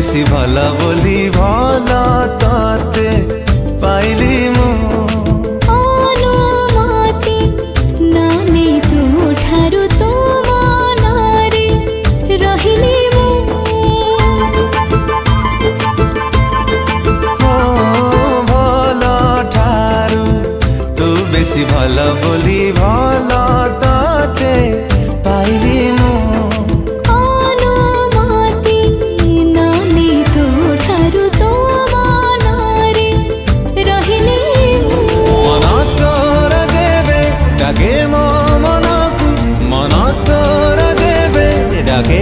বেশি ভাল বলি ভাল তাতে পাইলি মু অনুমতি নানে ତୁ ଠାରୁ ତୋ ମନରେ ରହିଲି ମୁଁ ভাল ଠାରୁ ତୁ ବେଶି ଭଲ ବୋଲି ଭଲ ତାତେ ପାଇଲି ମୁଁ ଅନୁମତି ନାନେ ତୁ ଠାରୁ ତୋ ମନରେ ରହିଲି ମୁଁ ମନ ତୋର ଯେବେ ଡାକେ ମୋ ମନକୁ ମନ ତୋର ଯେବେ ଡାକେ